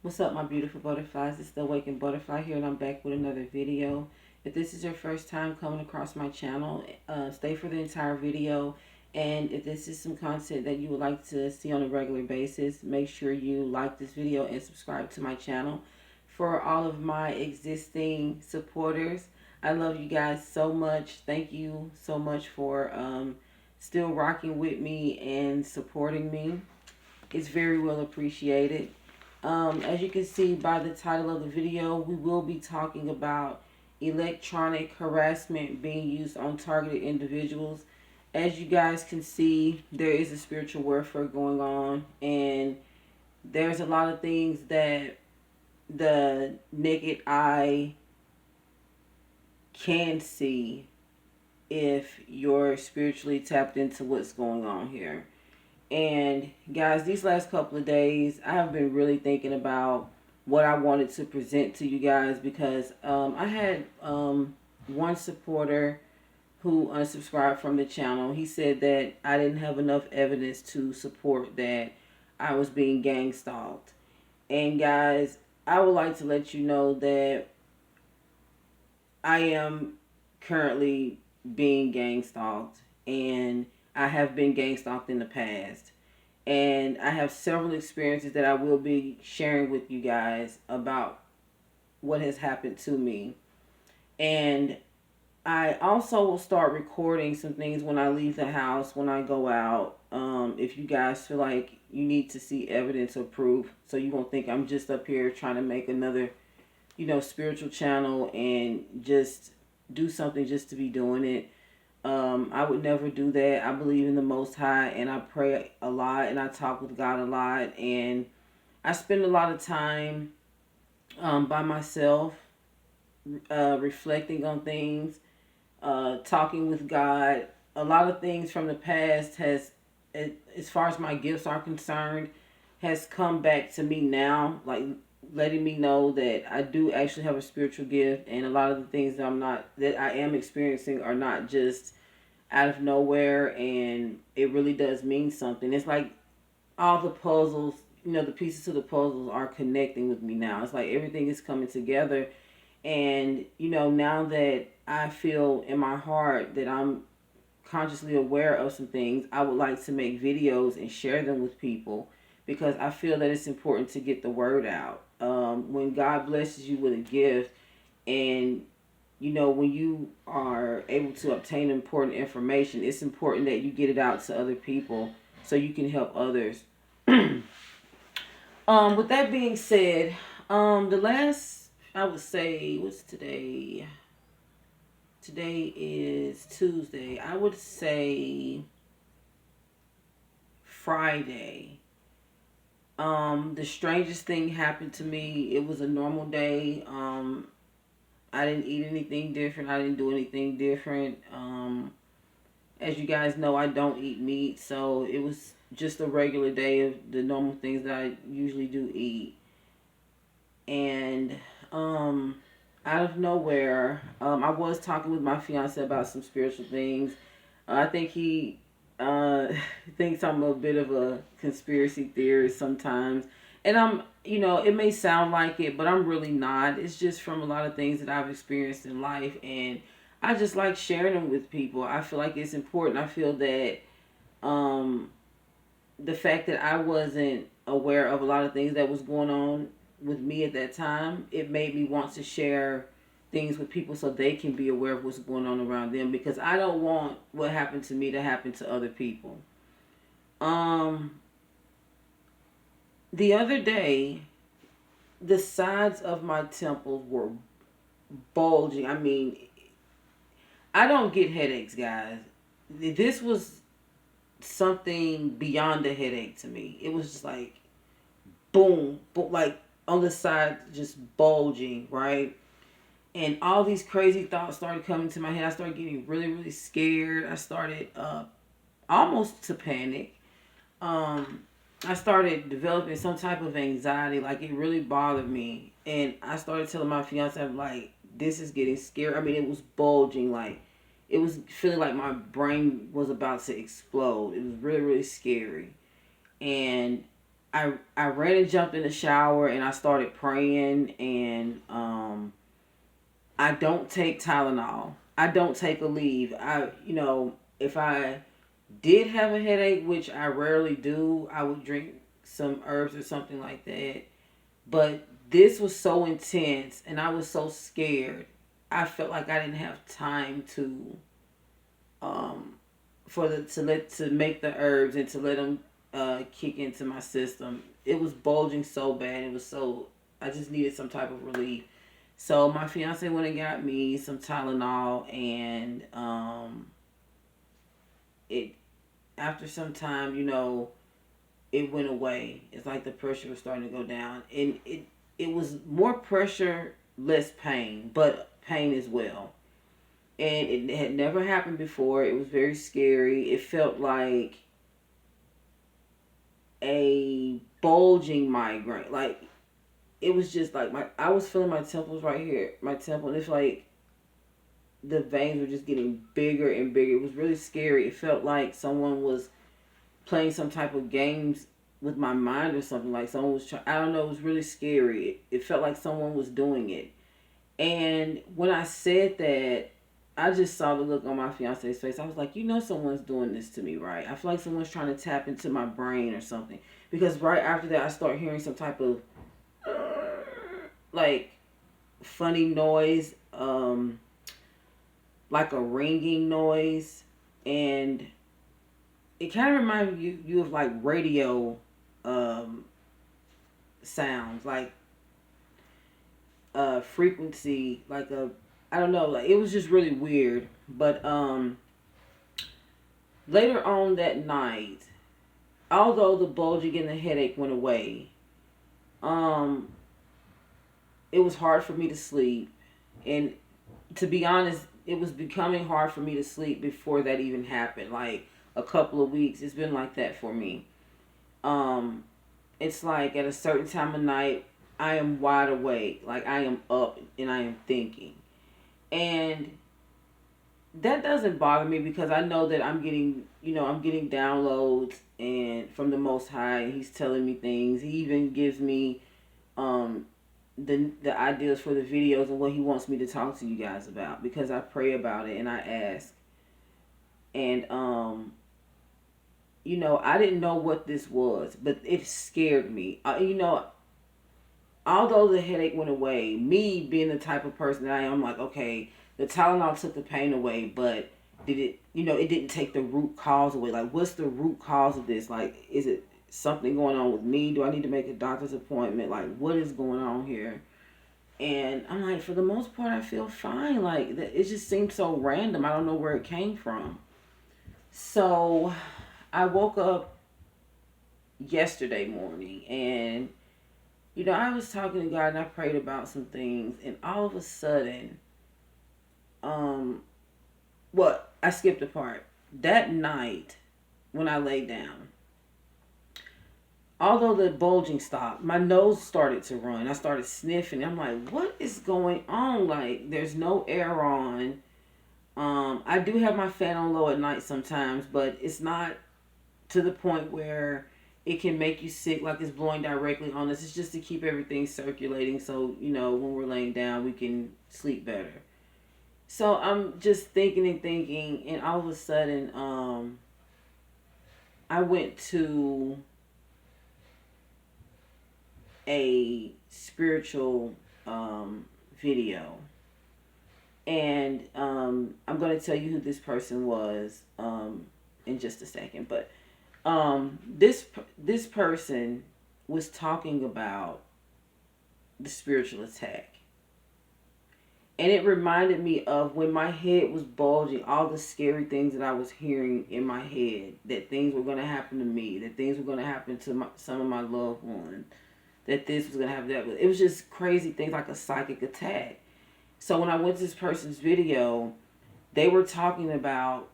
What's up, my beautiful butterflies? It's the Awakened Butterfly here, and I'm back with another video. If this is your first time coming across my channel, stay for the entire video. And if this is some content that you would like to see on a regular basis, make sure you like this video and subscribe to my channel. For all of my existing supporters, I love you guys so much. Thank you so much for still rocking with me and supporting me. It's very well appreciated. As you can see by the title of the video, we will be talking about electronic harassment being used on targeted individuals. As you guys can see, there is a spiritual warfare going on, and there's a lot of things that the naked eye can see if you're spiritually tapped into what's going on here. And guys, these last couple of days, I have been really thinking about what I wanted to present to you guys because I had one supporter who unsubscribed from the channel. He said that I didn't have enough evidence to support that I was being gang stalked. And guys, I would like to let you know that I am currently being gang stalked, and I have been gang stalked in the past. And I have several experiences that I will be sharing with you guys about what has happened to me. And I also will start recording some things when I leave the house, when I go out. If you guys feel like you need to see evidence or proof, so you won't think I'm just up here trying to make another, spiritual channel and just do something just to be doing it. I would never do that. I believe in the Most High, and I pray a lot, and I talk with God a lot, and I spend a lot of time by myself, reflecting on things, talking with God. A lot of things from the past has, as far as my gifts are concerned, has come back to me now, like letting me know that I do actually have a spiritual gift, and a lot of the things that I am experiencing are not just out of nowhere, and it really does mean something. It's like all the puzzles, the pieces to the puzzles are connecting with me now. It's like everything is coming together, and now that I feel in my heart that I'm consciously aware of some things, I would like to make videos and share them with people because I feel that it's important to get the word out. When God blesses you with a gift, and when you are able to obtain important information, it's important that you get it out to other people so you can help others. With that being said, the last, I would say, what's today? Today is Tuesday. I would say Friday. The strangest thing happened to me. It was a normal day. I didn't eat anything different. I didn't do anything different. As you guys know, I don't eat meat, so it was just a regular day of the normal things that I usually do eat. And out of nowhere, I was talking with my fiance about some spiritual things. I think he thinks I'm a bit of a conspiracy theorist sometimes. And it may sound like it, but I'm really not. It's just from a lot of things that I've experienced in life, and I just like sharing them with people. I feel like it's important. I feel that the fact that I wasn't aware of a lot of things that was going on with me at that time, it made me want to share things with people so they can be aware of what's going on around them, because I don't want what happened to me to happen to other people. Um, the other day, the sides of my temples were bulging. I mean, I don't get headaches, guys. This was something beyond a headache to me. It was just like boom, but like on the side, just bulging, right? And all these crazy thoughts started coming to my head. I started getting really, really scared. I started almost to panic. Um, I started developing some type of anxiety. Like, it really bothered me. And I started telling my fiance, I'm like, this is getting scary. I mean, it was bulging. Like, it was feeling like my brain was about to explode. It was really, really scary. And I ran and jumped in the shower and I started praying, and I don't take Tylenol. I don't take a leave. If I did have a headache, which I rarely do, I would drink some herbs or something like that. But this was so intense and I was so scared. I felt like I didn't have time to um to make the herbs and to let them kick into my system. It was bulging so bad. I just needed some type of relief. So my fiance went and got me some Tylenol, and it after some time, it went away. It's like the pressure was starting to go down, and it was more pressure, less pain, but pain as well. And it had never happened before. It was very scary. It felt like a bulging migraine. Like it was just like I was feeling my temples right here, my temple, and it's like the veins were just getting bigger and bigger. It was really scary. It felt like someone was playing some type of games with my mind or something. Like someone was trying. I don't know. It was really scary. It felt like someone was doing it. And when I said that, I just saw the look on my fiance's face. I was like, someone's doing this to me, right? I feel like someone's trying to tap into my brain or something. Because right after that, I start hearing some type of like funny noise, like a ringing noise, and it kind of reminded you of like radio um, sounds, like frequency, like a I don't know, like it was just really weird. But later on that night, although the bulging and the headache went away, um, it was hard for me to sleep, and to be honest, it was becoming hard for me to sleep before that even happened. Like a couple of weeks, it's been like that for me. Um, it's like at a certain time of night, I am wide awake, like I am up and I am thinking, and that doesn't bother me because I know that I'm getting downloads and from the Most High, and He's telling me things. He even gives me um, the ideas for the videos and what He wants me to talk to you guys about because I pray about it and I ask. And I didn't know what this was, but it scared me. Although the headache went away, me being the type of person that I am, I'm like, okay, the Tylenol took the pain away, but it didn't take the root cause away. Like, what's the root cause of this? Like, is it something going on with me? Do I need to make a doctor's appointment? Like, what is going on here? And I'm like, for the most part, I feel fine. Like, it just seemed so random. I don't know where it came from. So, I woke up yesterday morning and I was talking to God and I prayed about some things, and all of a sudden, um, I skipped a part. That night, when I lay down, although the bulging stopped, my nose started to run. I started sniffing. I'm like, what is going on? Like, there's no air on. I do have my fan on low at night sometimes, but it's not to the point where it can make you sick like it's blowing directly on us. It's just to keep everything circulating so, when we're laying down, we can sleep better. So I'm just thinking and thinking, and all of a sudden, I went to a spiritual video. And I'm going to tell you who this person was in just a second. But this person was talking about the spiritual attack, and it reminded me of when my head was bulging, all the scary things that I was hearing in my head, that things were going to happen to me, that things were going to happen to some of my loved ones, that this was going to happen, that it was just crazy things like a psychic attack. So when I went to this person's video, they were talking about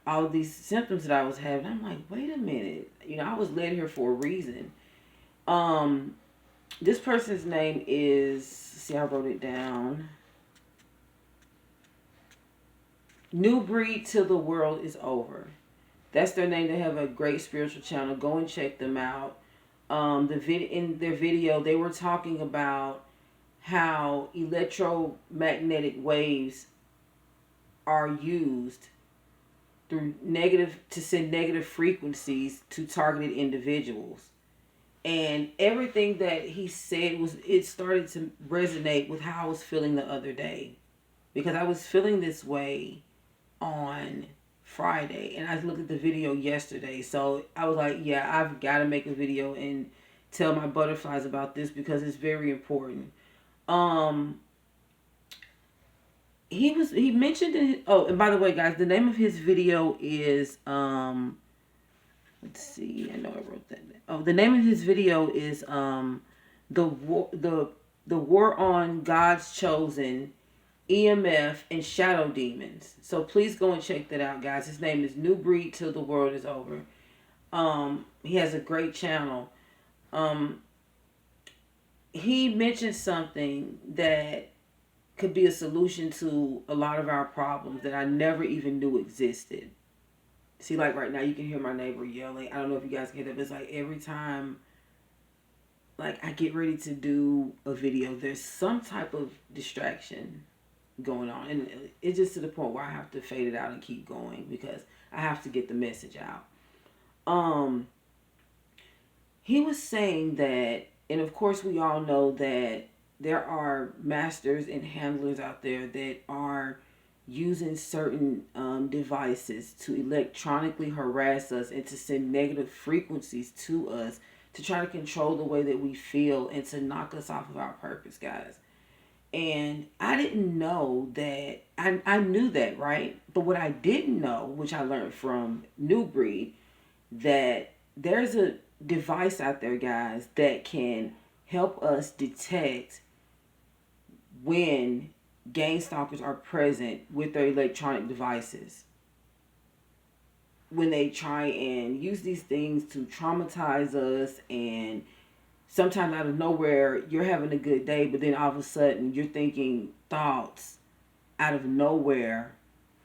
all of these symptoms that I was having. I'm like, wait a minute. I was led here for a reason. This person's name is, see, I wrote it down. New breed till the world is over. That's their name. They have a great spiritual channel. Go and check them out. In their video, they were talking about how electromagnetic waves are used through to send negative frequencies to targeted individuals. And everything that he said it started to resonate with how I was feeling the other day, because I was feeling this way on Friday, and I looked at the video yesterday. So I was like, yeah, I've got to make a video and tell my butterflies about this because it's very important. He mentioned and by the way, guys, the name of his video is let's see, I know I wrote that down. Oh, the name of his video is the war on God's chosen, EMF and shadow demons. So please go and check that out, guys. His name is New Breed Till the World Is Over. He has a great channel. He mentioned something that could be a solution to a lot of our problems that I never even knew existed. See, like right now, you can hear my neighbor yelling. I don't know if you guys can hear that, but it's like every time like I get ready to do a video, there's some type of distraction going on. And it's just to the point where I have to fade it out and keep going because I have to get the message out. He was saying that, and of course we all know that there are masters and handlers out there that are using certain devices to electronically harass us and to send negative frequencies to us to try to control the way that we feel and to knock us off of our purpose, guys. And I didn't know that. I knew that, right? But what I didn't know, which I learned from New Breed, that there's a device out there, guys, that can help us detect when gang stalkers are present with their electronic devices. When they try and use these things to traumatize us, and sometimes out of nowhere, you're having a good day, but then all of a sudden you're thinking thoughts out of nowhere.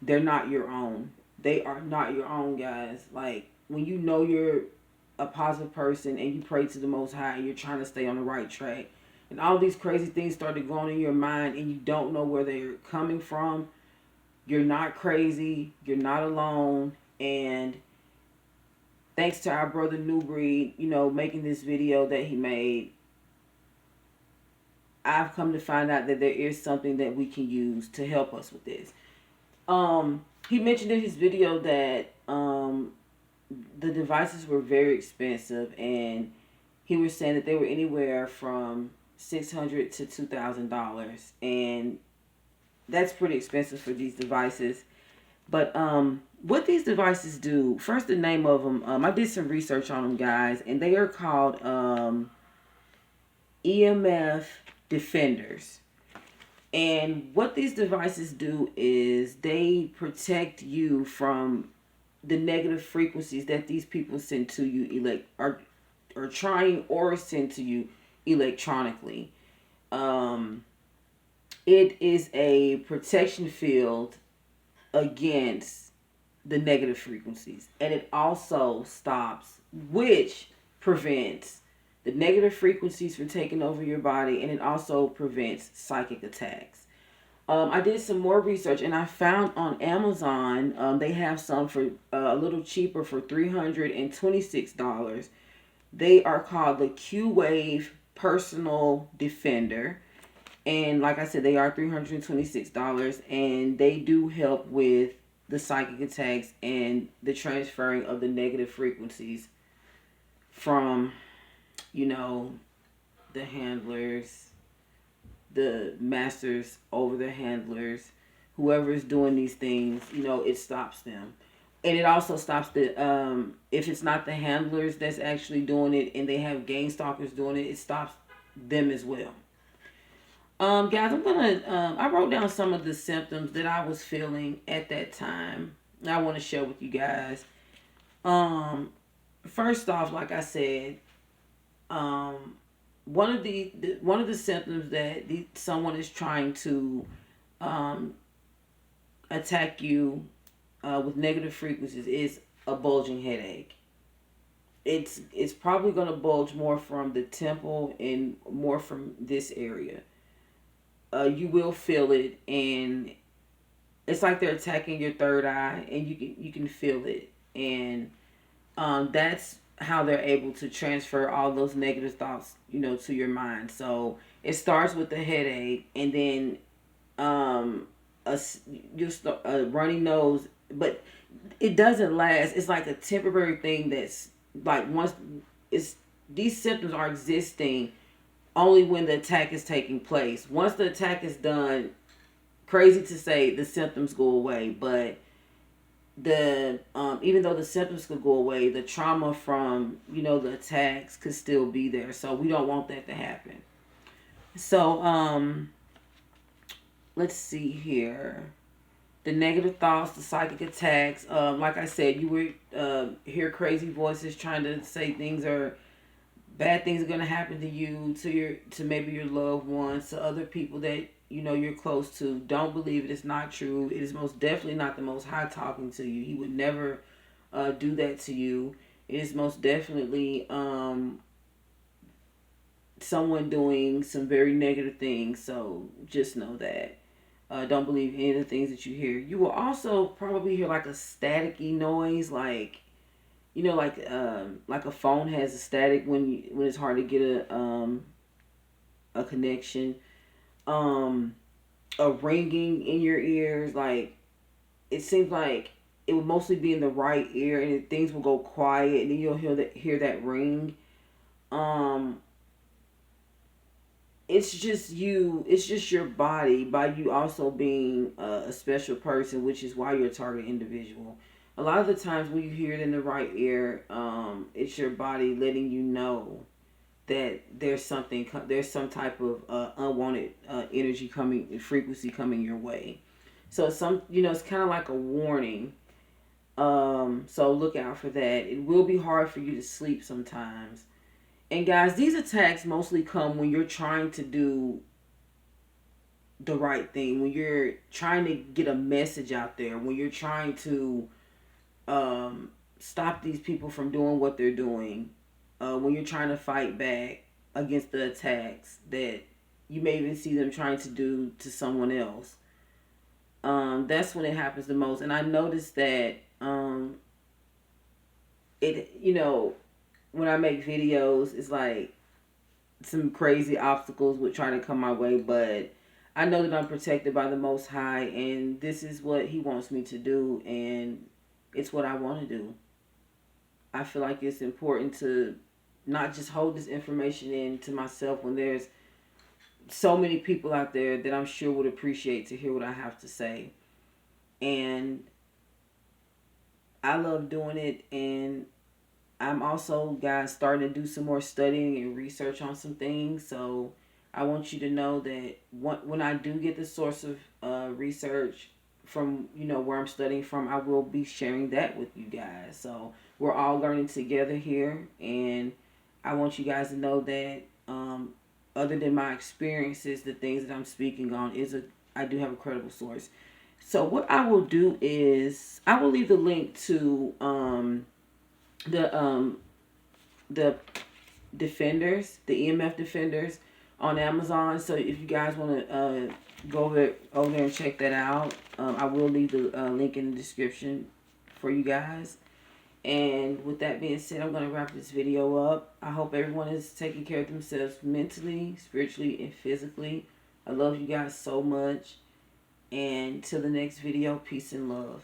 They're not your own. They are not your own, guys. Like when you know you're a positive person and you pray to the Most High and you're trying to stay on the right track, and all these crazy things started going in your mind and you don't know where they're coming from, you're not crazy. You're not alone. And thanks to our brother New Breed, making this video that he made, I've come to find out that there is something that we can use to help us with this. He mentioned in his video that the devices were very expensive, and he was saying that they were anywhere from $600 to $2,000, and that's pretty expensive for these devices. But what these devices do, first the name of them, I did some research on them, guys, and they are called EMF Defenders. And what these devices do is they protect you from the negative frequencies that these people send to you, or trying or send to you electronically. It is a protection field against the negative frequencies, and it also prevents the negative frequencies from taking over your body, and it also prevents psychic attacks. I did some more research, and I found on Amazon they have some for a little cheaper for $326. They are called the Q-Wave Personal Defender. And like I said, they are $326, and they do help with the psychic attacks and the transferring of the negative frequencies from, the handlers, the masters over the handlers, whoever is doing these things, it stops them. And it also stops if it's not the handlers that's actually doing it and they have gang stalkers doing it, it stops them as well. Guys, I wrote down some of the symptoms that I was feeling at that time. I want to share with you guys. First off, like I said, one of the symptoms that someone is trying to attack you with negative frequencies is a bulging headache. It's probably going to bulge more from the temple and more from this area. You will feel it, and it's like they're attacking your third eye, and you can feel it, and that's how they're able to transfer all those negative thoughts, to your mind. So it starts with the headache, and then um, a runny nose, but it doesn't last. It's like a temporary thing that's like once it's these symptoms are existing only when the attack is taking place. Once the attack is done, crazy to say, the symptoms go away, but the even though the symptoms could go away, the trauma from the attacks could still be there. So we don't want that to happen. So let's see here. The negative thoughts, the psychic attacks. Like I said, you would hear crazy voices trying to say bad things are gonna happen to you, to maybe your loved ones, to other people that you're close to. Don't believe it. It's not true. It is most definitely not the Most High talking to you. He would never do that to you. It is most definitely someone doing some very negative things. So just know that. Don't believe any of the things that you hear. You will also probably hear like a staticky noise, like a phone has a static when it's hard to get a connection. Um, a ringing in your ears, like it seems like it would mostly be in the right ear, and things will go quiet, and then you'll hear that ring. Um, it's just you. It's just your body, by you also being a special person, which is why you're a target individual. A lot of the times when you hear it in the right ear, it's your body letting you know that there's some type of unwanted energy coming, frequency coming your way. So it's kind of like a warning. So look out for that. It will be hard for you to sleep sometimes. And guys, these attacks mostly come when you're trying to do the right thing, when you're trying to get a message out there, when you're trying to stop these people from doing what they're doing, when you're trying to fight back against the attacks that you may even see them trying to do to someone else. That's when it happens the most. And I noticed that it, when I make videos, it's like some crazy obstacles would try to come my way, but I know that I'm protected by the Most High, and this is what He wants me to do, and it's what I want to do. I feel like it's important to not just hold this information in to myself when there's so many people out there that I'm sure would appreciate to hear what I have to say. And I love doing it, and I'm also, guys, starting to do some more studying and research on some things. So I want you to know that when I do get the source of research from, where I'm studying from, I will be sharing that with you guys. So we're all learning together here. And I want you guys to know that other than my experiences, the things that I'm speaking on, I do have a credible source. So what I will do is I will leave the link to the the defenders, the EMF defenders on Amazon. So if you guys want to go over there and check that out, I will leave the link in the description for you guys. And with that being said, I'm going to wrap this video up. I hope everyone is taking care of themselves mentally, spiritually, and physically. I love you guys so much. And till the next video, peace and love.